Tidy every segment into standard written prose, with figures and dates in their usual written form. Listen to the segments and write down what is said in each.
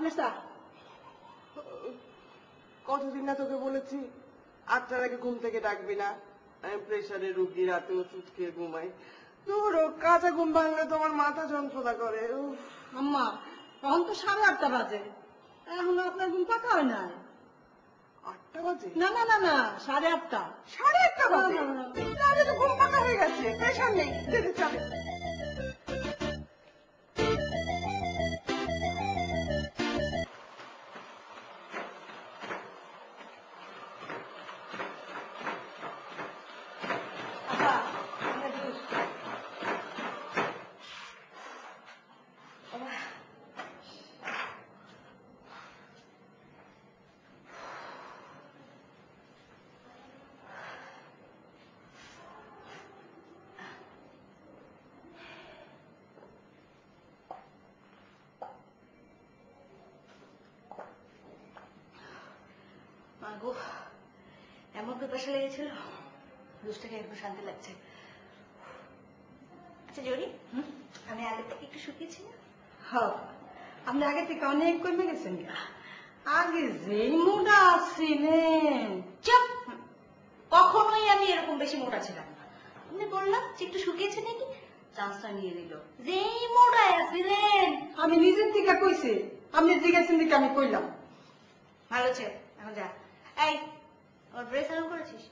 আপনার চা। কতদিন না তোকে বলেছি 8টার আগে ঘুম থেকে ডাকবি না, আমি প্রেশারের রুগী, রাতে ওষুধ খেয়ে ঘুমাই। তোর কাঁচা ঘুম ভাঙলে তোমার মাথা যন্ত্রণা করে। আম্মা এখন তো 8:30 বাজে, এখন আপনার ঘুম পাকা হয় না। 8টা বাজে? না না না না, 8:30। 8:30 বাজে? তাহলে তো ঘুম পাকা হয়ে গেছে, প্রেশার নেই, যেতে চলে। মাগো, এমন পিপাসা লেগেছিল, দুধটাকে একটু শান্তি লাগছে। আচ্ছা জরি, আমি আগে থেকে একটু শুকিয়েছি না? হ্যাঁ, আপনি আগে থেকে অনেক কমে গেছেন। আগে যেই মোটা ছিলেন। চুপ! কখনোই আমি এরকম বেশি মোটা ছিলাম না। আপনি বললাম যে একটু শুকিয়েছে নাকি, চান্সটা নিয়ে নিল। যেই মোটা ছিলেন। আমি নিজের থেকে কইছি, আপনি জিজ্ঞাসেন দিকে আমি কইলাম। ভালো ছে, এখন যা। এই, আমার ড্রেস আরাম করেছিস?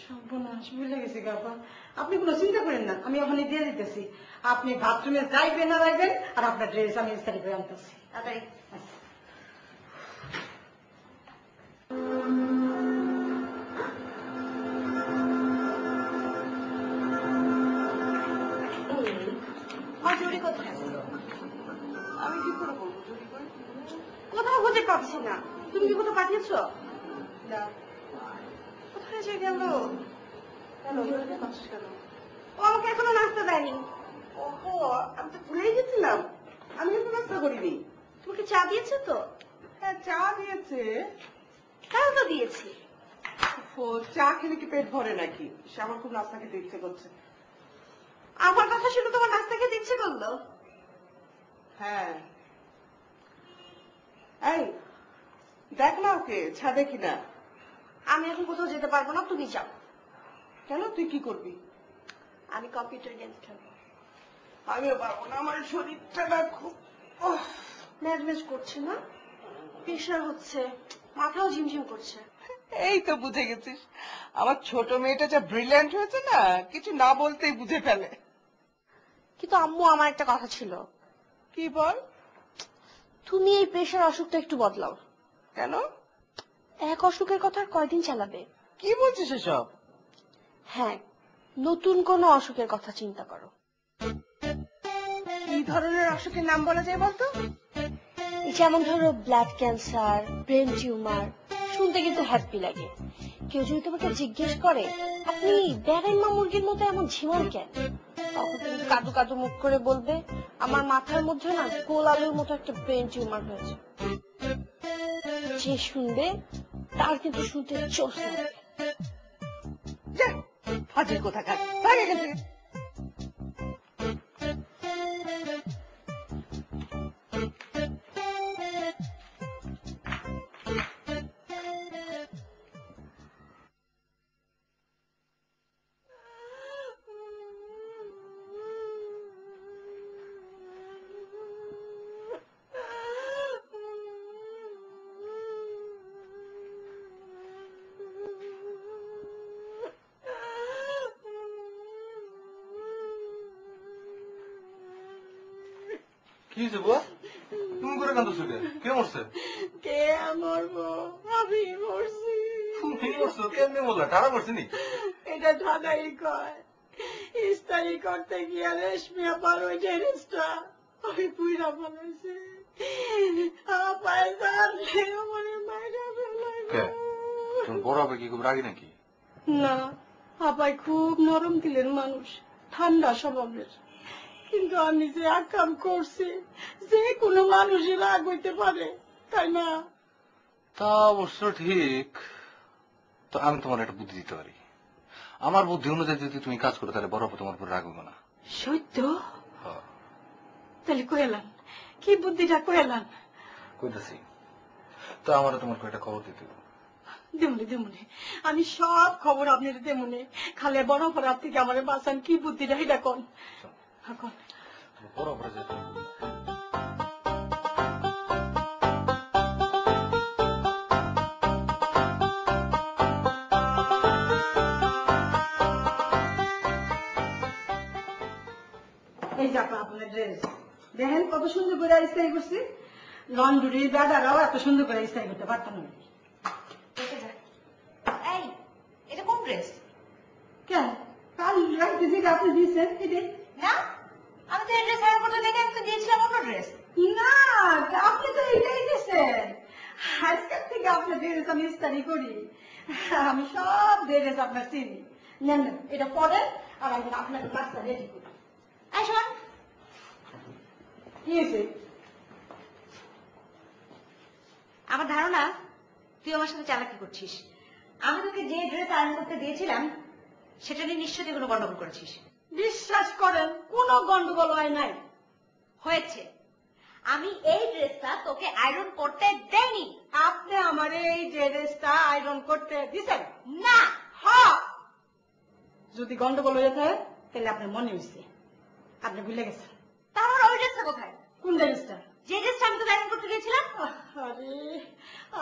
সর্বনাশ, ভুলে গেছি গাপা। আপনি কোনো চিন্তা করেন না, আমি ওখানে দিয়ে দিতেছি। আপনি বাথরুমে যাইবেন না যাইবেন, আর আপনার ড্রেস আমি ইস্তারি করে আনতেছি। তাড়াতাড়ি। জরি কোথায়? আমি কি করে বলবো জুরি করে? কোথাও খুঁজে পাচ্ছি না। তুমি কি কোথাও পাঠিয়েছ? না। কোথায় যে গেল? কেন জুরিকে পাচ্ছিস কেন? ও আমাকে এখনো নাস্তা দেয়নি। ওহো, আমি তো ভুলেই গেছিলাম, আমি কিন্তু নাস্তা করিনি। তোমাকে চা দিয়েছে তো? হ্যাঁ, চা দিয়েছে। হ্যাঁ তো দিয়েছি। চা খেলে কি পেট ভরে নাকি? সে আমার খুব নাস্তা খেতে ইচ্ছে করছে। আমার কথা শুনে তোমার নাস্তা খেতে ইচ্ছে করলো? হ্যাঁ। এই দেখ না ওকে, ছাদে কিনা। আমি এখন কোথাও যেতে পারবো না, তুমি যাও। কেন, তুই কি করবি? আমি কম্পিউটার গেম খেলবো। আমিও পারবো না, আমার শরীরটা না খুব ম্যাজ ম্যাজ করছে না, প্রেশার হচ্ছে, মাথাও ঝিমঝিম করছে। এই তো বুঝে গেছিস, আমার ছোট মেয়েটা যা ব্রিলিয়ান্ট হয়েছে না, কিছু না বলতেই বুঝে ফেলে। কিন্তু আম্মু, আমার একটা কথা ছিল। কি বল? তুমি এই প্রেশার অসুখটা একটু বদলাও। কেন? এক অসুখের কথা আর কয়দিন চালাবে? কি বলছিস এসব? হ্যাঁ, নতুন কোন অসুখের কথা চিন্তা করো। কি ধরনের অসুখের নাম বলা যায় বলতো? যেমন ধরো ব্লাড ক্যান্সার, ব্রেন টিউমার। শুনতে কিন্তু হ্যাপি লাগে। কেউ যদি তোমাকে জিজ্ঞেস করে আপনি বেড়াইমা মুরগির মতো এমন ঝিমান কেন, তখন তুমি কাদু কাদু মুখ করে বলবে আমার মাথার মধ্যে না গোল আলুর মতো একটা ব্রেন টিউমার হয়েছে। যে শুনবে তার কিন্তু শুনতে চোখ লাগবে। ফাজিল কোথাকার, ভাগ এখান থেকে। কি হয়েছে বুয়া? তুমি করে কান্দছো কে? কে মরছে? কে মরবো? আমি মরছি। তুমি মরছো? কেমনে মরলা? টানা মরছে নি? এটা ঠান্ডাই কয়। ইস্তারি করতে গিয়ে রেশমি আপার ওই ড্রেসটা আমি পুইরা ফেলাইছি। আপায় জানলে আমার মায়েরা কে? ফেলাই। তুমি বড় হবে কি খুব রাগি নাকি? না, আপাই খুব নরম দিলের মানুষ, ঠান্ডা স্বভাবের। কিন্তু আমি যে আকাম করছি, যে কোনো মানুষের রাগ হইতে পারে, তাই না? তা অবশ্য ঠিক। তো আমি তোমার একটা বুদ্ধি দিতে পারি। আমার বুদ্ধি অনুযায়ী যদি তুমি কাজ করো তাহলে বড় হবে তোমার উপর রাগ হবে না। সত্য? হ্যাঁ। তাহলে কইলাম কি বুদ্ধিটা কইলাম? কইতেছি তো আমার তোমার কয়টা খবর দিতে হবে। দেমনে আমি সব খবর আপনার দেমনে, খালে বড় অপরাধ থেকে আমার বাঁচান, কি বুদ্ধিটা এটা কোন কোন। বড় অপরাধ যেতে হবে। এই যে আপা আপনার ড্রেস দেখেন কত সুন্দর করে স্টাইল করছি, লন্ডুরির দাদারাও এত সুন্দর করে স্টাইল করতে পারতাম না। এই এটা কোন ড্রেস? কেন কাল রাখতে যেটা আপনি দিয়েছেন এটাই না, আমি তো এই ড্রেস আগে করতে দেখে আমি তো দিয়েছিলাম অন্য ড্রেস। না, আপনি তো এটাই দিয়েছেন। আজকাল থেকে আপনার ড্রেস আমি স্টাডি করি, আমি সব ড্রেস আপনার চিনি। নেন নেন, এটা পরেন আর আমি আপনার ক্লাসটা রেডি করি। এই শোন, কি হয়েছে? আমার ধারণা তুই আমার সাথে চালাকি করছিস। আমি তোকে যে ড্রেস আয়রন করতে দিয়েছিলাম সেটা নিয়ে নিশ্চয়ই তুই কোনো গন্ডগোল করেছিস। বিশ্বাস করেন কোনো গন্ডগোল হয় নাই। হয়েছে। আমি এই ড্রেসটা তোকে আয়রন করতে দেইনি। আপনি আমার এই ড্রেসটা আয়রন করতে দিছেন না। হ্যাঁ, যদি গন্ডগোল হয়ে থাকে তাহলে আপনার মনে হয়েছে, আপনি ভুলে গেছেন। তাহলে ওই ড্রেসটা কোথায়? কোন ড্রেসটা? যে ড্রেসটা আমি তোকে আয়রন করতে দিয়েছিলাম। আরে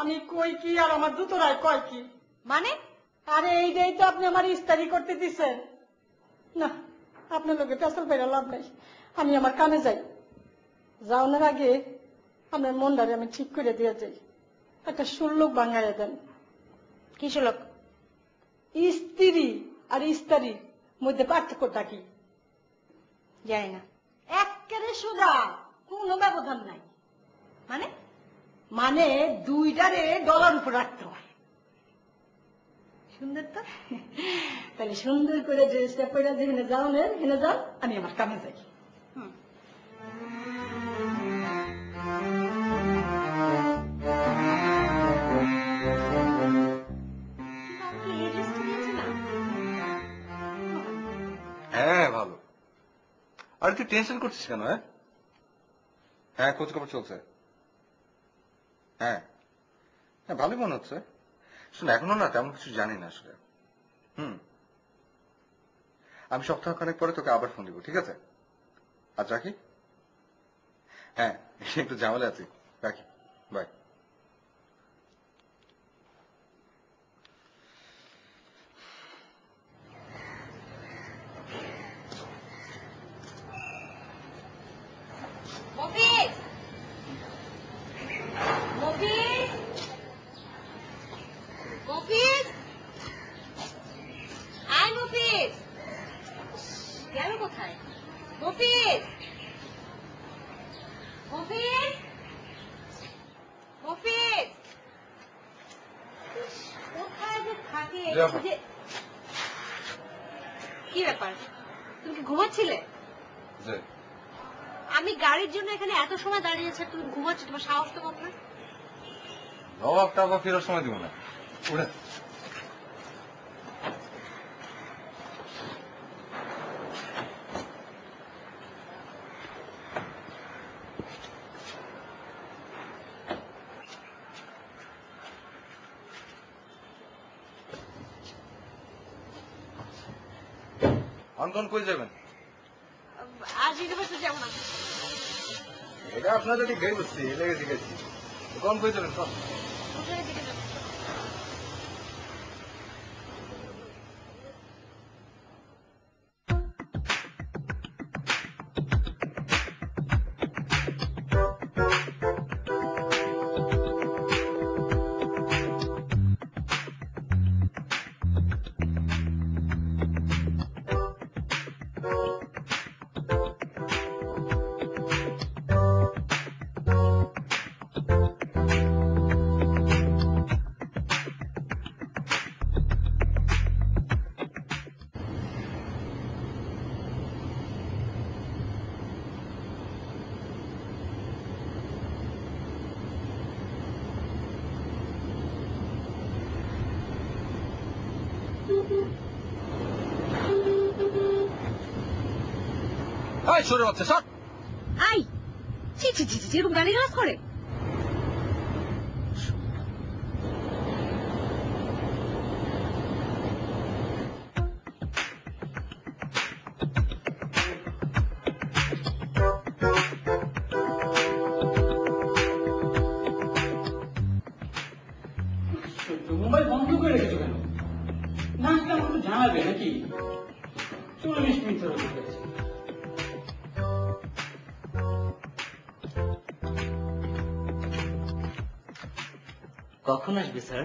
আমি কই কি আর আমার দুতরায় কয় কি? মানে? আরে এইটাই তো আপনি আমার ইস্তারি করতে দিচ্ছেন না। আপনার লোকে পেছল পেরে লাভ নাই, আমি আমার কামে যাই। যাওয়ার আগে আপনার মনটারে আমি ঠিক করে দিয়ে যাই। একটা সুল্লুক বাঙাইয়া দেন। কি শুলক? স্ত্রী আর ইস্তারির মধ্যে পার্থক্যটা কি? জানি না। একেবারে সুদা, কোনো ব্যবধান নাই। মানে? মানে দুইটারে ডলার উপর রাখতে হয়। সুন্দর তো। তাহলে সুন্দর করে ড্রেসটা পরে যেখানে যাও হেনে যাও, আমি আমার কামে যাই। হ্যাঁ ভালো। আর তুই টেনশন করছিস কেন? হ্যাঁ খোঁজ খবর চলছে। হ্যাঁ হ্যাঁ ভালোই মনে হচ্ছে। শোন এখনো না তেমন কিছু জানি না আসলে। আমি সপ্তাহখানেক পরে তোকে আবার ফোন দিব, ঠিক আছে? আজ রাখি। হ্যাঁ একটু ঝামেলা আছি, রাখি, বাই। মফিজ, মফিজ, মফিজ, আয় মফিজ। গেল কোথায়? মফিজ, মফিজ, মফিজ, কোথায় যে থাকে? কি ব্যাপার, তুমি কি ঘুমাচ্ছিলে? আমি গাড়ির জন্য এখানে এত সময় দাঁড়িয়েছে, তুমি ঘুমাচ্ছ? তোমার সাহস তো কম না? জবাব টাকা ফেরার সময় দিব না, উঠে। আন্দোলন কই যাবেন? আজ ইউনিভার্সিটি যাবো না। এটা আপনাদের গাড়ি বসছি, লেগে শিখেছি। কোন কই যাবেন? কোন হোটেলের দিকে যাবো। সরে বাচ্চা সর। আই ছি ছি ছি ছি, এরকম গালি গালাজ করে? 15 মিনিট ধরে বসে আছি। কখন আসবে স্যার?